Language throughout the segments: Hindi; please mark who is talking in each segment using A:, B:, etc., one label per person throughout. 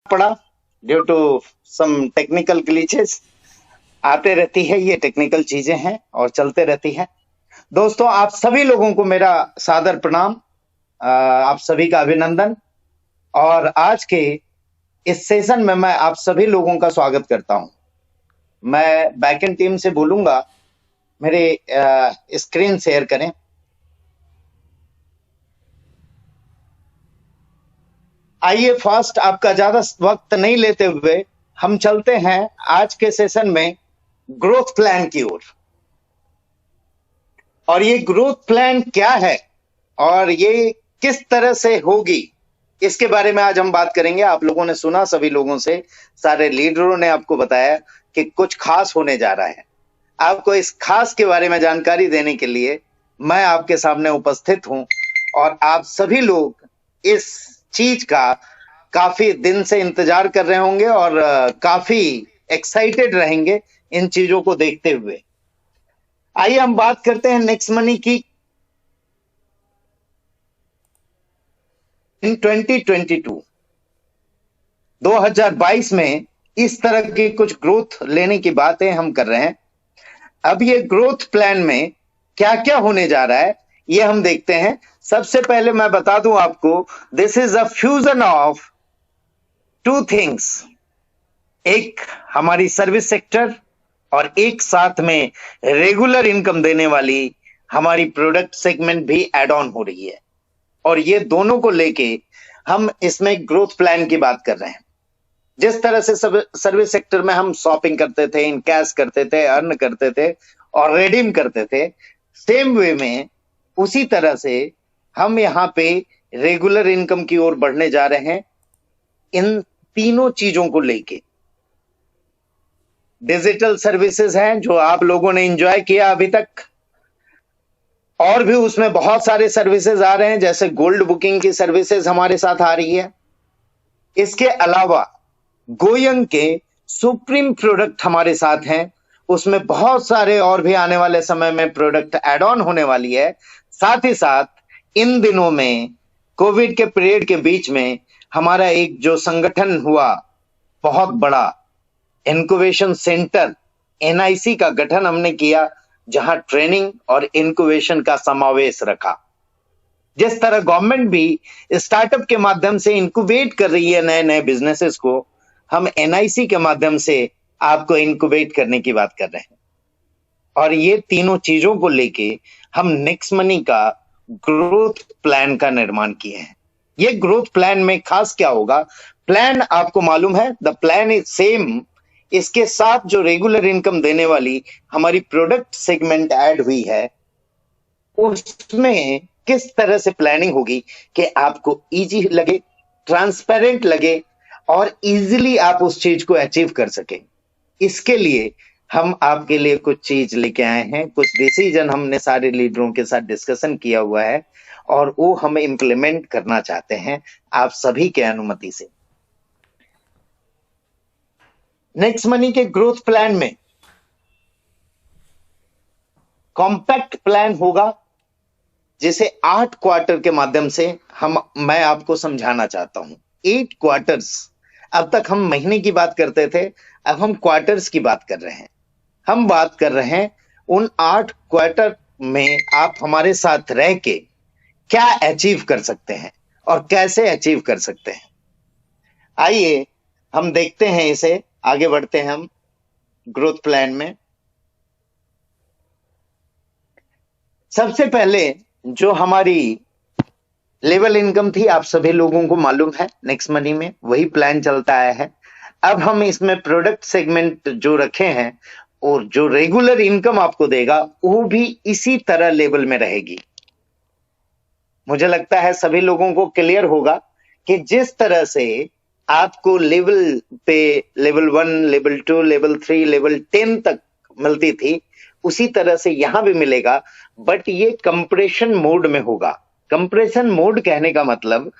A: पड़ा due to some technical glitches. आते रहती है, ये टेक्निकल चीजें हैं और चलते रहती है। दोस्तों, आप सभी लोगों को मेरा सादर प्रणाम, आप सभी का अभिनंदन। और आज के इस सेशन में मैं आप सभी लोगों का स्वागत करता हूं। मैं बैकएंड टीम से बोलूंगा, मेरे स्क्रीन शेयर करें। आइए, फास्ट आपका ज्यादा वक्त नहीं लेते हुए हम चलते हैं आज के सेशन में ग्रोथ प्लान की ओर। और ये ग्रोथ प्लान क्या है और ये किस तरह से होगी, इसके बारे में आज हम बात करेंगे। आप लोगों ने सुना, सभी लोगों से, सारे लीडरों ने आपको बताया कि कुछ खास होने जा रहा है। आपको इस खास के बारे में जानकारी देने के लिए मैं आपके सामने उपस्थित हूं और आप सभी लोग इस चीज का काफी दिन से इंतजार कर रहे होंगे और काफी एक्साइटेड रहेंगे इन चीजों को देखते हुए। आइए हम बात करते हैं नेक्स्ट मनी की। इन 2022 में इस तरह की कुछ ग्रोथ लेने की बातें हम कर रहे हैं। अब ये ग्रोथ प्लान में क्या क्या होने जा रहा है ये हम देखते हैं। सबसे पहले मैं बता दूं आपको, this is a fusion of two things. एक हमारी सर्विस सेक्टर और एक साथ में रेगुलर इनकम देने वाली हमारी प्रोडक्ट सेगमेंट भी ऐड ऑन हो रही है। और ये दोनों को लेके हम इसमें ग्रोथ प्लान की बात कर रहे हैं। जिस तरह से सर्विस सेक्टर में हम शॉपिंग करते थे, इन कैश करते थे, अर्न करते थे और रिडीम करते थे, सेम वे में उसी तरह से हम यहाँ पे रेगुलर इनकम की ओर बढ़ने जा रहे हैं। इन तीनों चीजों को लेके डिजिटल सर्विसेज हैं जो आप लोगों ने एंजॉय किया अभी तक, और भी उसमें बहुत सारे सर्विसेज आ रहे हैं, जैसे गोल्ड बुकिंग की सर्विसेज हमारे साथ आ रही है। इसके अलावा गोयंग के सुप्रीम प्रोडक्ट हमारे साथ हैं, उसमें बहुत सारे और भी आने वाले समय में प्रोडक्ट ऐड ऑन होने वाली है। साथ ही साथ इन दिनों में कोविड के पीरियड के बीच में हमारा एक जो संगठन हुआ, बहुत बड़ा इनक्यूबेशन सेंटर एनआईसी का गठन हमने किया, जहां ट्रेनिंग और इनक्यूबेशन का समावेश रखा। जिस तरह गवर्नमेंट भी स्टार्टअप के माध्यम से इनक्यूबेट कर रही है नए नए बिजनेसेस को, हम एनआईसी के माध्यम से आपको इनक्यूबेट करने की बात कर रहे हैं। और ये तीनों चीजों को लेके हम नेक्स्ट मनी का ग्रोथ प्लान का निर्माण किए हैं। ये ग्रोथ प्लान में खास क्या होगा, प्लान आपको मालूम है, द प्लान इज सेम। इसके साथ जो रेगुलर इनकम देने वाली हमारी प्रोडक्ट सेगमेंट ऐड हुई है, उसमें किस तरह से प्लानिंग होगी कि आपको इजी लगे, ट्रांसपेरेंट लगे और इजीली आप उस चीज को अचीव कर सकें। इसके लिए हम आपके लिए कुछ चीज लेके आए हैं, कुछ डिसीजन हमने सारे लीडरों के साथ डिस्कशन किया हुआ है और वो हम इंप्लीमेंट करना चाहते हैं आप सभी के अनुमति से। नेक्स्ट मनी के ग्रोथ प्लान में कॉम्पैक्ट प्लान होगा, जिसे 8 क्वार्टर के माध्यम से मैं आपको समझाना चाहता हूं। 8 क्वार्टर्स, अब तक हम महीने की बात करते थे, अब हम क्वार्टर्स की बात कर रहे हैं। हम बात कर रहे हैं उन 8 क्वार्टर में आप हमारे साथ रह के क्या अचीव कर सकते हैं और कैसे अचीव कर सकते हैं। आइए हम देखते हैं इसे, आगे बढ़ते हैं हम ग्रोथ प्लान में। सबसे पहले जो हमारी लेवल इनकम थी, आप सभी लोगों को मालूम है, नेक्स्ट मनी में वही प्लान चलता आया है। अब हम इसमें प्रोडक्ट सेगमेंट जो रखे हैं और जो रेगुलर इनकम आपको देगा वो भी इसी तरह लेवल में रहेगी। मुझे लगता है सभी लोगों को क्लियर होगा कि जिस तरह से आपको लेवल पे लेवल 1, लेवल 2, लेवल 3, लेवल 10 तक मिलती थी, उसी तरह से यहां भी मिलेगा, बट ये कंप्रेशन मोड में होगा। कंप्रेशन मोड कहने का मतलब,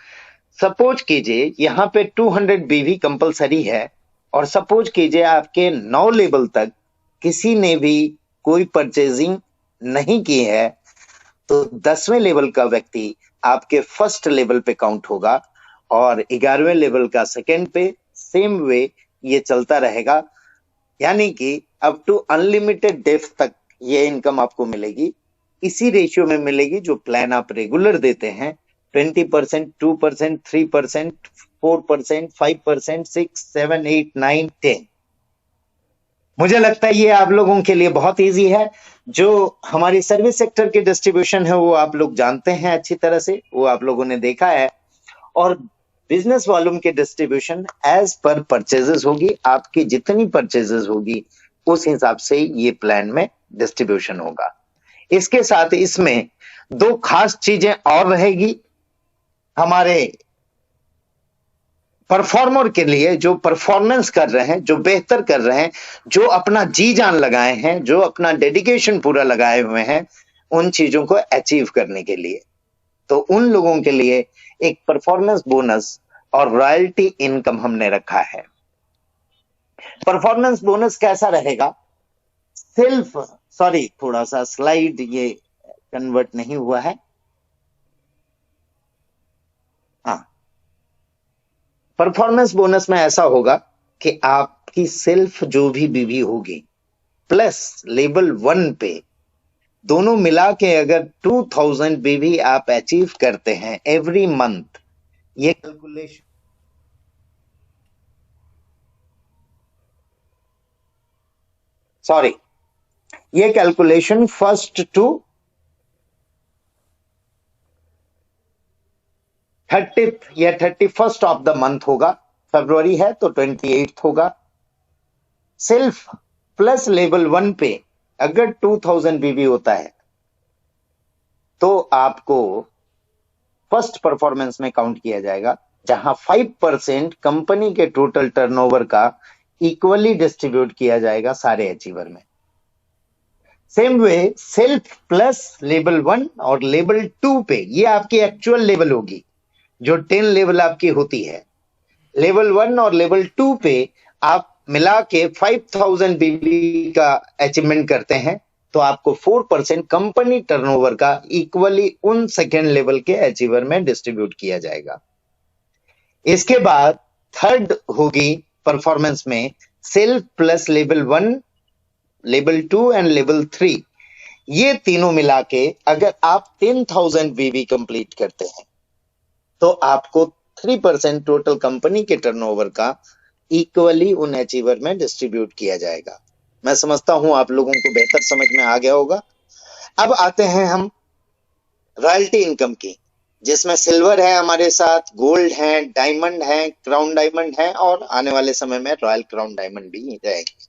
A: सपोज कीजिए यहां पे 200 बीवी कंपलसरी है और सपोज कीजिए आपके 9 लेवल तक किसी ने भी कोई परचेजिंग नहीं की है, तो 10वें लेवल का व्यक्ति आपके फर्स्ट लेवल पे काउंट होगा और 11वें लेवल का सेकंड पे, सेम वे ये चलता रहेगा, यानी कि अप टू अनलिमिटेड डेप्थ तक ये इनकम आपको मिलेगी। इसी रेशियो में मिलेगी जो प्लान आप रेगुलर देते हैं, 20%, 2%, 3%, 4%, 5%, 6, 7, 8, 9, 10। मुझे लगता है ये आप लोगों के लिए बहुत इजी है। जो हमारी सर्विस सेक्टर की डिस्ट्रीब्यूशन है वो आप लोग जानते हैं अच्छी तरह से, वो आप लोगों ने देखा है। और बिजनेस वॉल्यूम की डिस्ट्रीब्यूशन एज पर परचेजेस होगी, आपकी जितनी परचेजेस होगी उस हिसाब से ये प्लान में डिस्ट्रीब्यूशन होगा। इसके साथ इसमें दो खास चीजें और रहेगी हमारे परफॉर्मर के लिए, जो परफॉर्मेंस कर रहे हैं, जो बेहतर कर रहे हैं, जो अपना जी जान लगाए हैं, जो अपना डेडिकेशन पूरा लगाए हुए हैं उन चीजों को अचीव करने के लिए। तो उन लोगों के लिए एक परफॉर्मेंस बोनस और रॉयल्टी इनकम हमने रखा है। परफॉर्मेंस बोनस कैसा रहेगा? थोड़ा सा स्लाइड ये कन्वर्ट नहीं हुआ है। हाँ, परफॉर्मेंस बोनस में ऐसा होगा कि आपकी सेल्फ जो भी बीवी होगी प्लस लेवल 1 पे दोनों मिला के अगर 2000 बीवी आप अचीव करते हैं एवरी मंथ, ये कैलकुलेशन ये कैलकुलेशन 1st to 30th या 31st ऑफ द मंथ होगा। फरवरी है तो 28th होगा। सेल्फ प्लस लेवल 1 पे अगर 2000 बीवी होता है तो आपको फर्स्ट परफॉर्मेंस में काउंट किया जाएगा, जहां 5% कंपनी के टोटल टर्नओवर का इक्वली डिस्ट्रीब्यूट किया जाएगा सारे अचीवर में। Same way self plus level 1 और लेवल 2 पे ये आपकी एक्चुअल लेवल होगी, जो 10 लेवल आपकी होती है। लेवल 1 और लेवल 2 पे आप मिला के 5000 बीवी का अचीवमेंट करते हैं तो आपको 4% कंपनी टर्नओवर का इक्वली उन सेकेंड लेवल के अचीवर में डिस्ट्रीब्यूट किया जाएगा। इसके बाद थर्ड होगी परफॉर्मेंस में self plus level 1, level 2 and level 3। ये तीनों मिला के अगर आप 10,000 बीवी कंप्लीट करते हैं तो आपको 3% टोटल कंपनी के टर्नओवर का इक्वली उन अचीवर में डिस्ट्रीब्यूट किया जाएगा। मैं समझता हूं आप लोगों को बेहतर समझ में आ गया होगा। अब आते हैं हम रॉयल्टी इनकम की, जिसमें सिल्वर है हमारे साथ, गोल्ड है, डायमंड है, क्राउन डायमंड है और आने वाले समय में रॉयल क्राउन डायमंड भी रहेगी।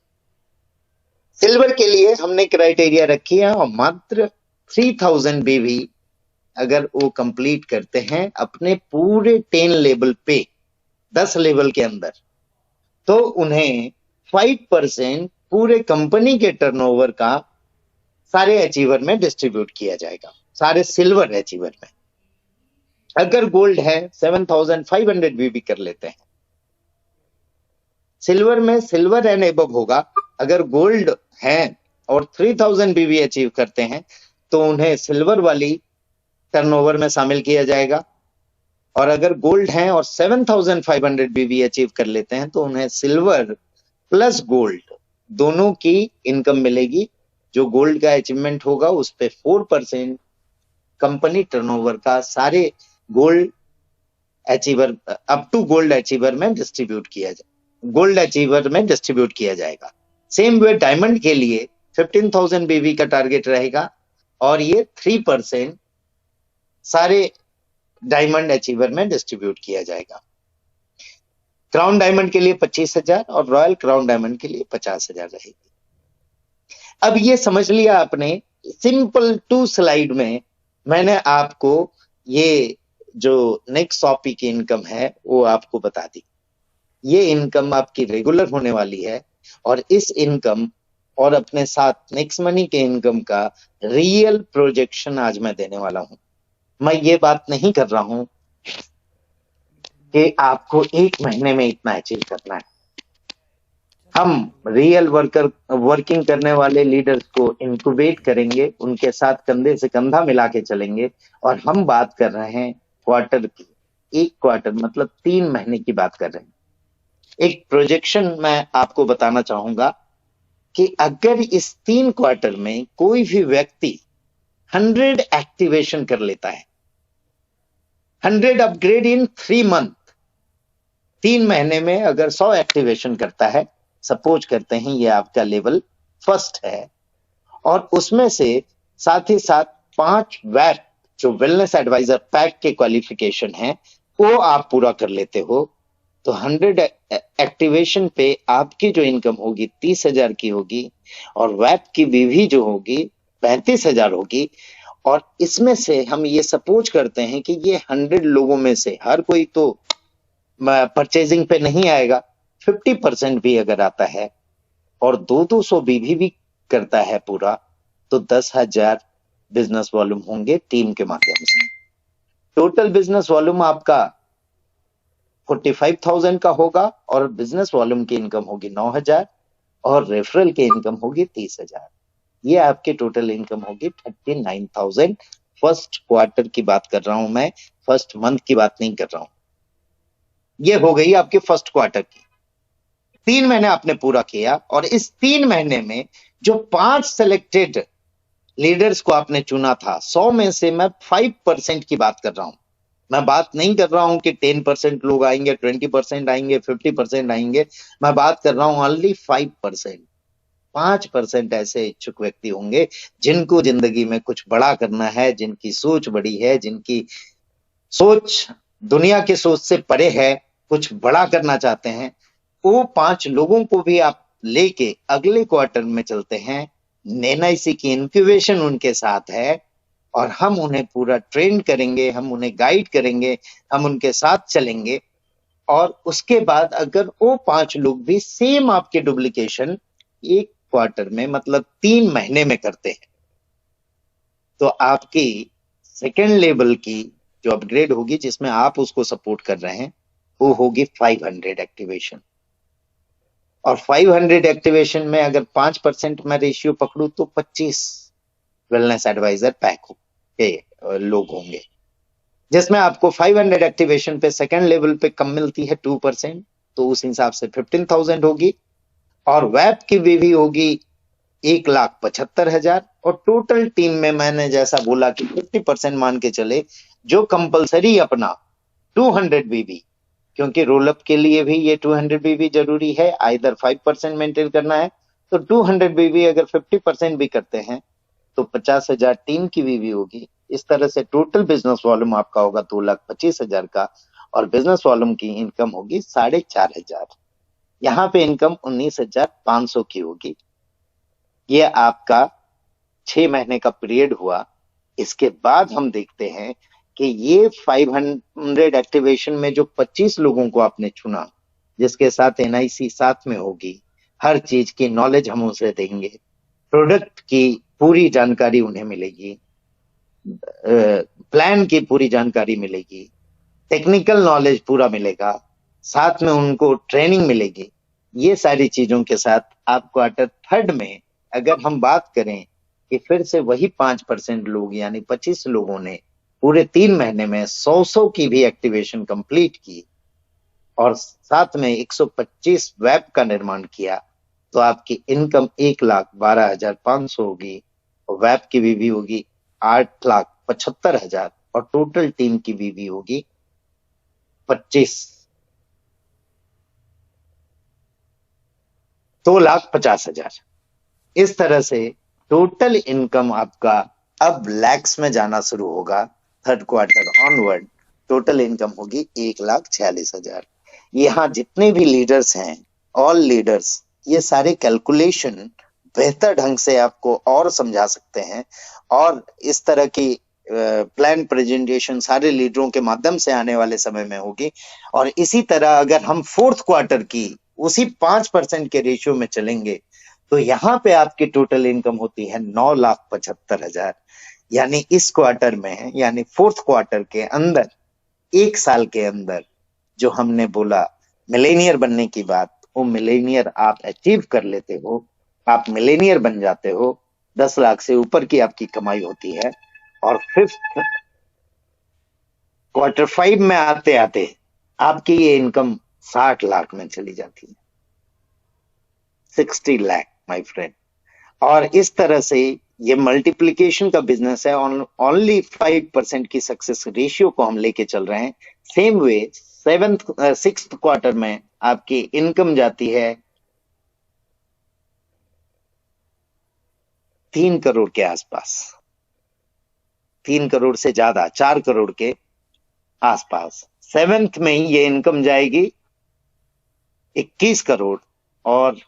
A: सिल्वर के लिए हमने क्राइटेरिया रखी है और मात्र 3000 बीवी अगर वो कंप्लीट करते हैं अपने पूरे 10 लेवल पे, 10 लेवल के अंदर, तो उन्हें 5% पूरे कंपनी के टर्नओवर का सारे अचीवर में डिस्ट्रीब्यूट किया जाएगा, सारे सिल्वर अचीवर में। अगर गोल्ड है 7500 बीवी कर लेते हैं, सिल्वर में सिल्वर एंड एबव होगा। अगर गोल्ड है और 3000 बीवी अचीव करते हैं तो उन्हें सिल्वर वाली टर्नओवर में शामिल किया जाएगा। और अगर गोल्ड है और 7500 बीवी अचीव कर लेते हैं तो उन्हें सिल्वर प्लस गोल्ड दोनों की इनकम मिलेगी। जो गोल्ड का अचीवमेंट होगा उस पे 4% कंपनी टर्नओवर का सारे gold achiever up to gold achiever में डिस्ट्रीब्यूट किया जाए, गोल्ड अचीवर में डिस्ट्रीब्यूट किया जाएगा। सेम वे डायमंड के लिए 15,000 बीवी का टारगेट रहेगा और ये 3% सारे डायमंड अचीवर में डिस्ट्रीब्यूट किया जाएगा। क्राउन डायमंड के लिए 25,000 और रॉयल क्राउन डायमंड के लिए 50,000 रहेगी। अब ये समझ लिया आपने, सिंपल 2 स्लाइड में मैंने आपको ये जो नेक्स्ट टॉपिक की इनकम है वो आपको बता दी। ये इनकम आपकी रेगुलर होने वाली है और इस इनकम और अपने साथ नेक्स्ट मनी के इनकम का रियल प्रोजेक्शन आज मैं देने वाला हूं। मैं ये बात नहीं कर रहा हूं कि आपको 1 महीने में इतना अचीव करना है। हम रियल वर्किंग करने वाले लीडर्स को इंक्यूबेट करेंगे, उनके साथ कंधे से कंधा मिला के चलेंगे और हम बात कर रहे हैं क्वार्टर की, 1 क्वार्टर मतलब 3 महीने की बात कर रहे हैं। एक प्रोजेक्शन मैं आपको बताना चाहूंगा कि अगर इस 3 क्वार्टर में कोई भी व्यक्ति 100 एक्टिवेशन कर लेता है, 100 अपग्रेड इन 3 मंथ, 3 महीने में अगर 100 एक्टिवेशन करता है, सपोज करते हैं ये आपका लेवल फर्स्ट है, और उसमें से साथ ही साथ 5 वैप जो वेलनेस एडवाइजर पैक के क्वालिफिकेशन है वो आप पूरा कर लेते हो, तो 100 एक्टिवेशन पे आपकी जो इनकम होगी 30,000 की होगी, और वैप की बीवी जो होगी 35,000 होगी। और इसमें से हम ये सपोज करते हैं कि ये 100 लोगों में से हर कोई तो परचेजिंग पे नहीं आएगा, 50% भी अगर आता है और 200 बीवी भी करता है पूरा, तो 10,000 बिजनेस वॉल्यूम होंगे टीम के माध्यम से। टोटल बिजनेस वॉल्यूम आपका 45,000 का होगा, और बिजनेस वॉल्यूम की इनकम होगी 9,000, और रेफरल की इनकम होगी 30,000। ये आपके टोटल इनकम होगी 39,000। फर्स्ट क्वार्टर की बात कर रहा हूं मैं, फर्स्ट मंथ की बात नहीं कर रहा हूं। ये हो गई आपके फर्स्ट क्वार्टर की। 3 महीने आपने पूरा किया, और इस 3 महीने में जो 5 सेलेक्टेड लीडर्स को आपने चुना था, 100 में से मैं 5% की बात कर रहा हूं। मैं बात नहीं कर रहा हूं कि 10% लोग आएंगे, 20% आएंगे, 50% आएंगे। मैं बात कर रहा हूं ओनली 5%। 5% ऐसे इच्छुक व्यक्ति होंगे जिनको जिंदगी में कुछ बड़ा करना है, जिनकी सोच बड़ी है, जिनकी सोच दुनिया की सोच से परे है, कुछ बड़ा करना चाहते हैं। वो 5 लोगों को भी आप लेके अगले क्वार्टर में चलते हैं। एनआईसी की इंक्यूबेशन उनके साथ है, और हम उन्हें पूरा ट्रेन करेंगे, हम उन्हें गाइड करेंगे, हम उनके साथ चलेंगे। और उसके बाद अगर वो 5 लोग भी सेम आपके डुप्लीकेशन एक क्वार्टर में, मतलब 3 महीने में करते हैं, तो आपकी सेकेंड लेवल की जो अपग्रेड होगी, जिसमें आप उसको सपोर्ट कर रहे हैं, वो होगी 500 एक्टिवेशन। और 500 एक्टिवेशन में अगर 5% मैं रेशियो पकड़ू तो 25 वेलनेस एडवाइजर पैक के लोग होंगे, जिसमें आपको 500 एक्टिवेशन पे सेकेंड लेवल पे कम मिलती है 2%, तो उस हिसाब से 15,000 होगी। और वैप की भी होगी 1,75,000। और टोटल टीम में मैंने जैसा बोला कि 50% मान के चले, जो कंपलसरी अपना 200 बीबी, क्योंकि रोल अप के लिए भी ये 200 बीबी जरूरी है, आइदर 5% मेंटेन करना है, तो 200 बीबी अगर 50% भी करते हैं तो 50,000 टीम की बीबी होगी। इस तरह से टोटल बिजनेस वॉल्यूम आपका होगा 2,25,000 का, और बिजनेस वॉल्यूम की इनकम होगी 4,500। यहाँ पे इनकम 19,500 की होगी। ये आपका 6 महीने का पीरियड हुआ। इसके बाद हम देखते हैं कि ये 500 एक्टिवेशन में जो 25 लोगों को आपने चुना, जिसके साथ एनआईसी साथ में होगी, हर चीज की नॉलेज हम उसे देंगे, प्रोडक्ट की पूरी जानकारी उन्हें मिलेगी, प्लान की पूरी जानकारी मिलेगी, टेक्निकल नॉलेज पूरा मिलेगा, साथ में उनको ट्रेनिंग मिलेगी। ये सारी चीजों के साथ आप क्वार्टर थर्ड में अगर हम बात करें कि फिर से वही 5% लोग यानी 25 लोगों ने पूरे 3 महीने में 100 की भी एक्टिवेशन कंप्लीट की, और साथ में 125 वेब का निर्माण किया, तो आपकी इनकम 1,12,500 होगी, और वेब की बीवी होगी 8,75,000, और टोटल टीम की बीवी होगी 2,50,000। इस तरह से टोटल इनकम आपका अब लैक्स में जाना शुरू होगा। Third quarter onward total income होगी 1,46,000। यहाँ जितने भी लीडर्स हैं, ऑल लीडर्स, ये सारे कैलकुलेशन बेहतर ढंग से आपको और समझा सकते हैं, और इस तरह की प्लान प्रेजेंटेशन सारे लीडरों के माध्यम से आने वाले समय में होगी। और इसी तरह अगर हम फोर्थ क्वार्टर की उसी 5% के रेशियो में चलेंगे, तो यहाँ पे आपकी टोटल इनकम होती है 9,75,000। यानी इस क्वार्टर में, यानी फोर्थ क्वार्टर के अंदर, एक साल के अंदर जो हमने बोला मिलेनियर बनने की बात, वो मिलेनियर आप अचीव कर लेते हो, आप मिलेनियर बन जाते हो। 10 लाख से ऊपर की आपकी कमाई होती है। और फिफ्थ क्वार्टर 5 में आते आते आपकी ये इनकम 60 लाख में चली जाती है, 60 लाख माय फ्रेंड। और इस तरह से ये मल्टीप्लिकेशन का बिजनेस है। ओनली 5% की सक्सेस रेशियो को हम लेके चल रहे हैं। सेम वे सिक्स्थ क्वार्टर में आपकी इनकम जाती है 3 करोड़ के आसपास, 3 करोड़ से ज्यादा, 4 करोड़ के आसपास। सेवेंथ में ही ये इनकम जाएगी 21 करोड़, और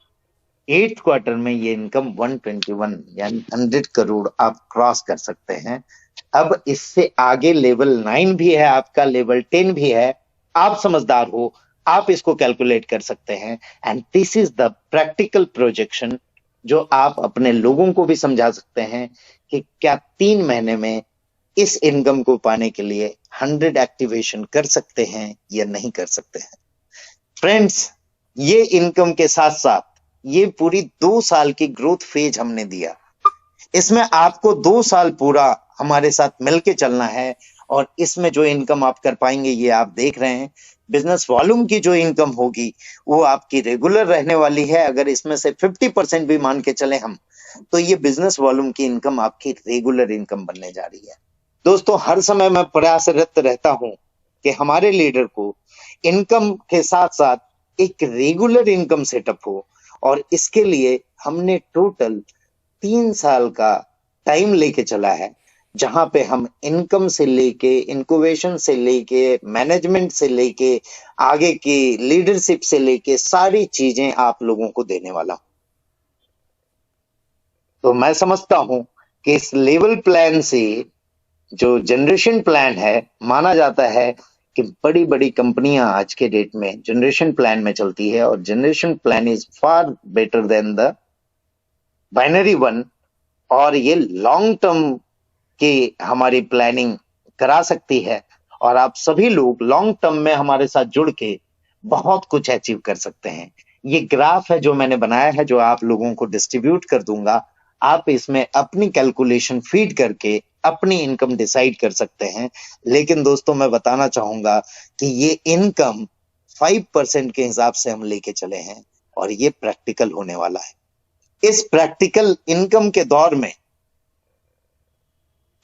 A: एट्थ क्वार्टर में ये इनकम 121 यानी 100 करोड़ आप क्रॉस कर सकते हैं। अब इससे आगे लेवल 9 भी है आपका, लेवल 10 भी है। आप समझदार हो, आप इसको कैलकुलेट कर सकते हैं। And this is the practical projection जो आप अपने लोगों को भी समझा सकते हैं कि क्या 3 महीने में इस इनकम को पाने के लिए 100 एक्टिवेशन कर सकते हैं या नहीं कर सकते हैं। फ्रेंड्स, ये इनकम के साथ साथ ये पूरी 2 साल की ग्रोथ फेज हमने दिया। इसमें आपको 2 साल पूरा हमारे साथ मिलके चलना है, और इसमें जो इनकम आप कर पाएंगे ये आप देख रहे हैं। बिजनेस वॉल्यूम की जो इनकम होगी वो आपकी रेगुलर रहने वाली है। अगर इसमें से 50% भी मान के चले हम, तो ये बिजनेस वॉल्यूम की इनकम आपकी रेगुलर इनकम बनने जा रही है। दोस्तों, हर समय मैं प्रयासरत रहता हूं कि हमारे लीडर को इनकम के साथ साथ एक रेगुलर इनकम सेटअप हो, और इसके लिए हमने टोटल 3 साल का टाइम लेके चला है, जहां पे हम इनकम से लेके, इनक्यूबेशन से लेके, मैनेजमेंट से लेके, आगे की लीडरशिप से लेके सारी चीजें आप लोगों को देने वाला हूं। तो मैं समझता हूं कि इस लेवल प्लान से, जो जनरेशन प्लान है, माना जाता है कि बड़ी बड़ी कंपनियां आज के डेट में जनरेशन प्लान में चलती है, और generation plan is far better than the binary one. और ये लॉन्ग टर्म की हमारी प्लानिंग करा सकती है, और आप सभी लोग लॉन्ग टर्म में हमारे साथ जुड़ के बहुत कुछ अचीव कर सकते हैं। ये ग्राफ है जो मैंने बनाया है, जो आप लोगों को डिस्ट्रीब्यूट कर दूंगा। आप इसमें अपनी कैलकुलेशन फीड करके अपनी इनकम डिसाइड कर सकते हैं। लेकिन दोस्तों, मैं बताना चाहूंगा कि ये इनकम 5% के हिसाब से हम लेके चले हैं, और ये प्रैक्टिकल होने वाला है। इस प्रैक्टिकल इनकम के दौर में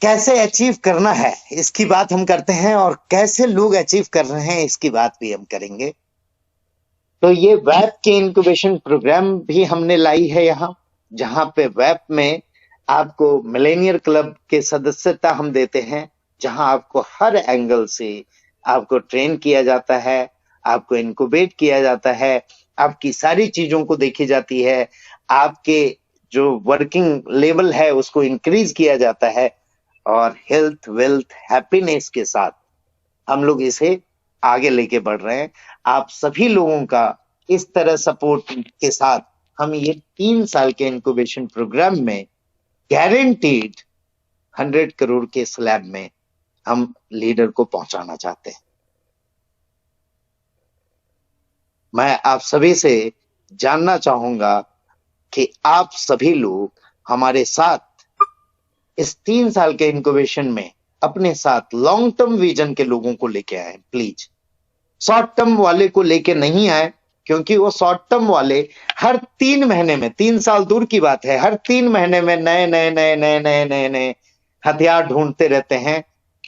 A: कैसे अचीव करना है इसकी बात हम करते हैं, और कैसे लोग अचीव कर रहे हैं इसकी बात भी हम करेंगे। तो ये वेब के इंक्यूबेशन प्रोग्राम भी हमने लाई है यहाँ, जहां पे वेब में आपको मिलेनियर क्लब के सदस्यता हम देते हैं, जहां आपको हर एंगल से आपको ट्रेन किया जाता है, आपको इंक्यूबेट किया जाता है, आपकी सारी चीजों को देखी जाती है, आपके जो वर्किंग लेवल है उसको इंक्रीज किया जाता है, और हेल्थ, वेल्थ, हैप्पीनेस के साथ हम लोग इसे आगे लेके बढ़ रहे हैं। आप सभी लोगों का इस तरह सपोर्ट के साथ हम ये 3 साल के इंक्यूबेशन प्रोग्राम में गारंटीड 100 करोड़ के स्लैब में हम लीडर को पहुंचाना चाहते हैं। मैं आप सभी से जानना चाहूंगा कि आप सभी लोग हमारे साथ इस 3 साल के इंक्यूबेशन में अपने साथ लॉन्ग टर्म विजन के लोगों को लेके आए। प्लीज शॉर्ट टर्म वाले को लेके नहीं आए, क्योंकि वो शॉर्ट टर्म वाले हर 3 महीने में, 3 साल दूर की बात है, हर 3 महीने में नए नए नए नए नए नए नए हथियार ढूंढते रहते हैं।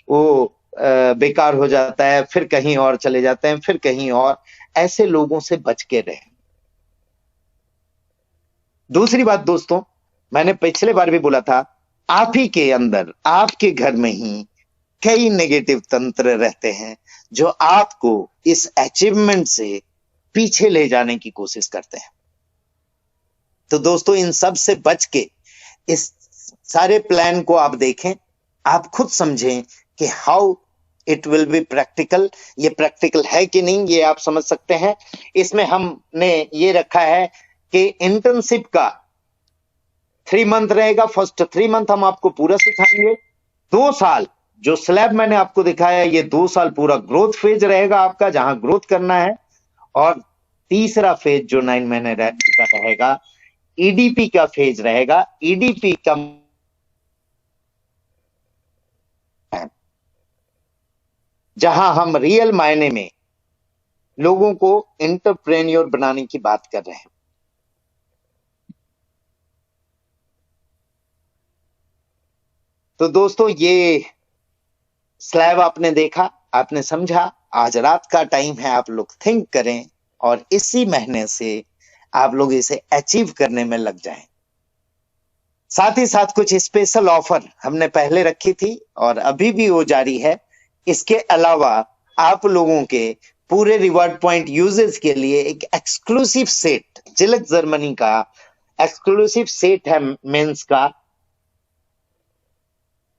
A: वो बेकार हो जाता है, फिर कहीं और चले जाते हैं, फिर कहीं और। ऐसे लोगों से बच के रहे। दूसरी बात दोस्तों, मैंने पिछले बार भी बोला था, आप ही के अंदर, आपके घर में ही कई नेगेटिव तंत्र रहते हैं जो आपको इस अचीवमेंट से पीछे ले जाने की कोशिश करते हैं। तो दोस्तों, इन सब से बच के इस सारे प्लान को आप देखें, आप खुद समझें कि how it will be practical. ये प्रैक्टिकल है कि नहीं, ये आप समझ सकते हैं। इसमें हमने ये रखा है कि इंटर्नशिप का 3 मंथ रहेगा। फर्स्ट 3 मंथ हम आपको पूरा सिखाएंगे। 2 साल जो स्लैब मैंने आपको दिखाया है, ये 2 साल पूरा ग्रोथ फेज रहेगा आपका, जहां ग्रोथ करना है। और तीसरा फेज जो 9 महीने का रहेगा, ईडीपी का फेज रहेगा। ईडीपी का जहां हम रियल मायने में लोगों को एंटरप्रेन्योर बनाने की बात कर रहे हैं। तो दोस्तों, ये स्लैब आपने देखा, आपने समझा। आज रात का टाइम है, आप लोग थिंक करें और इसी महीने से आप लोग इसे अचीव करने में लग जाएं। साथ ही साथ कुछ स्पेशल ऑफर हमने पहले रखी थी और अभी भी वो जारी है। इसके अलावा आप लोगों के पूरे रिवॉर्ड पॉइंट यूजर्स के लिए एक एक्सक्लूसिव सेट, जिलक जर्मनी का एक्सक्लूसिव सेट है मेंस का,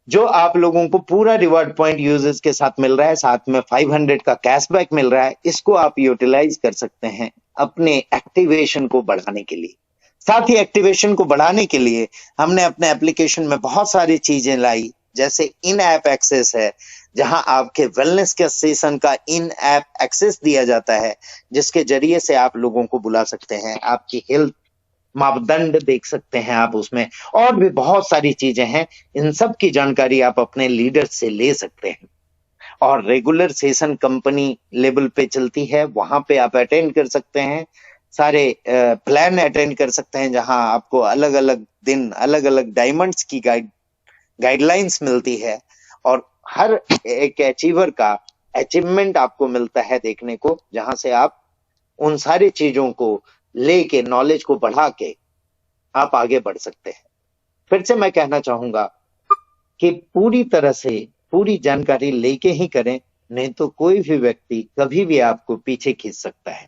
A: जो आप लोगों को पूरा रिवॉर्ड पॉइंट यूजर्स के साथ मिल रहा है। साथ में 500 का कैशबैक मिल रहा है। इसको आप यूटिलाइज कर सकते हैं अपने एक्टिवेशन को बढ़ाने के लिए। साथ ही एक्टिवेशन को बढ़ाने के लिए हमने अपने एप्लीकेशन में बहुत सारी चीजें लाई, जैसे इन ऐप एक्सेस है, जहां आपके वेलनेस के सेशन का इन ऐप एक्सेस दिया जाता है, जिसके जरिए से आप लोगों को बुला सकते हैं, आपकी हेल्थ मापदंड देख सकते हैं आप उसमें, और भी बहुत सारी चीजें हैं। इन सब की जानकारी आप अपने लीडर से ले सकते हैं। और रेगुलर सेशन कंपनी लेवल पे चलती है, वहां पे आप अटेंड कर सकते हैं। सारे प्लान अटेंड कर सकते हैं, जहां आपको अलग अलग दिन अलग अलग डायमंड्स की गाइडलाइंस मिलती है। और हर एक अचीवर का अचीवमेंट आपको मिलता है देखने को, जहां से आप उन सारी चीजों को लेके, नॉलेज को बढ़ा के आप आगे बढ़ सकते हैं। फिर से मैं कहना चाहूंगा कि पूरी तरह से पूरी जानकारी लेके ही करें, नहीं तो कोई भी व्यक्ति कभी भी आपको पीछे खींच सकता है।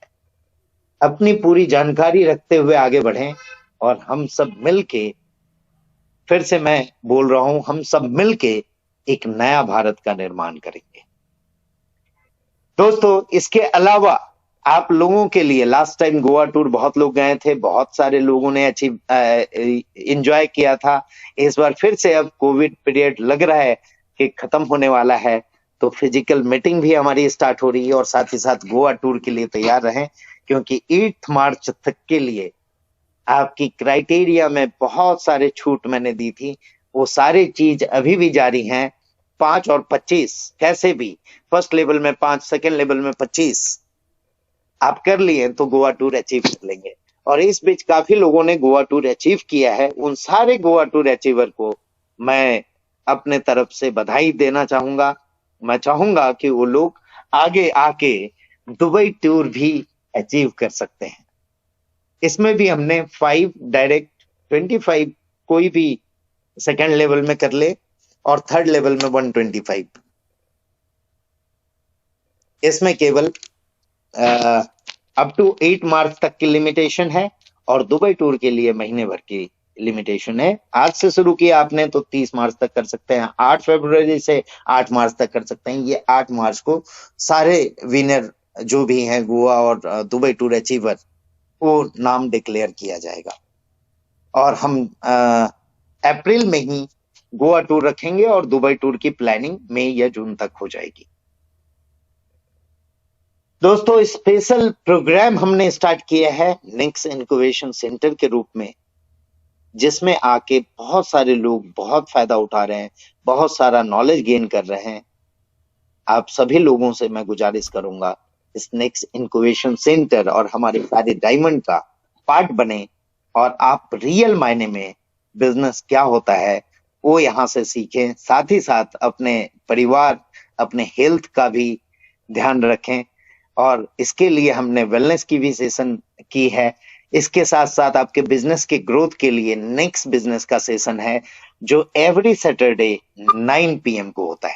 A: अपनी पूरी जानकारी रखते हुए आगे बढ़ें और हम सब मिलके, फिर से मैं बोल रहा हूं, हम सब मिलके एक नया भारत का निर्माण करेंगे। दोस्तों, इसके अलावा आप लोगों के लिए लास्ट टाइम गोवा टूर बहुत लोग गए थे, बहुत सारे लोगों ने अचीव एंजॉय किया था। इस बार फिर से अब कोविड पीरियड लग रहा है कि खत्म होने वाला है, तो फिजिकल मीटिंग भी हमारी स्टार्ट हो रही है। और साथ ही साथ गोवा टूर के लिए तैयार रहें, क्योंकि 8 मार्च तक के लिए आपकी क्राइटेरिया में बहुत सारे छूट मैंने दी थी, वो सारी चीज अभी भी जारी हैं। 5 और 25 कैसे भी, फर्स्ट लेवल में 5, सेकेंड लेवल में 25 आप कर लिए तो गोवा टूर अचीव कर लेंगे। और इस बीच काफी लोगों ने गोवा टूर अचीव किया है। उन सारे गोवा टूर अचीवर को मैं अपने तरफ से बधाई देना चाहूंगा। मैं चाहूंगा कि वो लोग आगे आके दुबई टूर भी अचीव कर सकते हैं। इसमें भी हमने 5 डायरेक्ट, 25 कोई भी सेकेंड लेवल में कर ले, और थर्ड लेवल में 125। इसमें केवल अप टू 8 मार्च तक की लिमिटेशन है, और दुबई टूर के लिए महीने भर की लिमिटेशन है। आज से शुरू किया आपने तो 30 मार्च तक कर सकते हैं, 8 फरवरी से 8 मार्च तक कर सकते हैं। ये 8 मार्च को सारे विनर जो भी हैं गोवा और दुबई टूर अचीवर, वो नाम डिक्लेयर किया जाएगा। और हम अप्रैल में ही गोवा टूर रखेंगे और दुबई टूर की प्लानिंग मई या जून तक हो जाएगी। दोस्तों, स्पेशल प्रोग्राम हमने स्टार्ट किया है नेक्स्ट इनक्यूबेशन सेंटर के रूप में, जिसमें आके बहुत सारे लोग बहुत फायदा उठा रहे हैं, बहुत सारा नॉलेज गेन कर रहे हैं। आप सभी लोगों से मैं गुजारिश करूंगा, इस नेक्स्ट इनक्यूबेशन सेंटर और हमारे सारे डायमंड का पार्ट बने, और आप रियल मायने में बिजनेस क्या होता है वो यहाँ से सीखें। साथ ही साथ अपने परिवार, अपने हेल्थ का भी ध्यान रखें। और इसके लिए हमने वेलनेस की भी सेशन की है। इसके साथ साथ आपके बिजनेस के ग्रोथ के लिए नेक्स्ट बिजनेस का सेशन है, जो एवरी सैटरडे 9 PM को होता